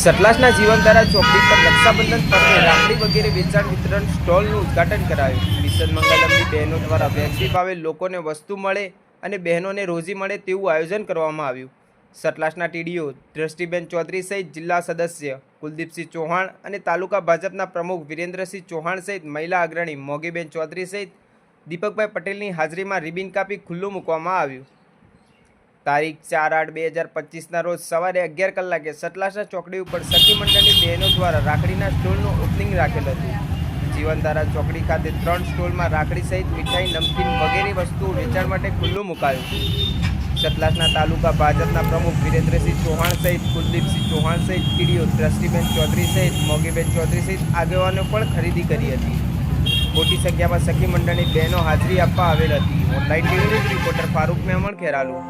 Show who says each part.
Speaker 1: સતલાસના જીવનધારા ચોકડી પર રક્ષાબંધન પર્વે રાખડી વગેરે વેચાણ વિતરણ સ્ટોલનું ઉદ્ઘાટન કરાયું. મિશન મંગલમની બહેનો દ્વારા વ્યાજબી ભાવે લોકોને વસ્તુ મળે અને બહેનોને રોજી મળે તેવું આયોજન કરવામાં આવ્યું. સતલાસના ટીડીઓ દ્રષ્ટિબેન ચૌધરી સહિત જિલ્લા સદસ્ય કુલદીપસિંહ ચૌહાણ અને તાલુકા ભાજપના પ્રમુખ વિરેન્દ્રસિંહ ચૌહાણ સહિત મહિલા અગ્રણી મોગીબેન ચૌધરી સહિત દીપકભાઈ પટેલની હાજરીમાં રિબિન કાપી ખુલ્લું મૂકવામાં આવ્યું. તારીખ 4/8/2025ના રોજ સવારે 11 કલાકે સતલાસના ચોકડી ઉપર સખી મંડળની બહેનો દ્વારા રાખડીના સ્ટોલનું ઓપનિંગ રાખેલ હતું. જીવનધારા ચોકડી ખાતે 3 સ્ટોલમાં રાખડી સહિત મીઠાઈ, નમકીન વગેરે વસ્તુઓ વેચાણ માટે ખુલ્લું મુકાયું. સતલાસના તાલુકા ભાજપના પ્રમુખ વિરેન્દ્રસિંહ ચૌહાણ સહિત કુલદીપસિંહ ચૌહાણ સહિત ટીડીઓ દ્રષ્ટિબેન ચૌધરી સહિત મોગીબેન ચૌધરી સહિત આગેવાનો પણ ખરીદી કરી હતી. મોટી સંખ્યામાં સખી મંડળની બહેનો હાજરી આપવા આવેલ હતી. Online TV reporter Farooq Memon Kheralu.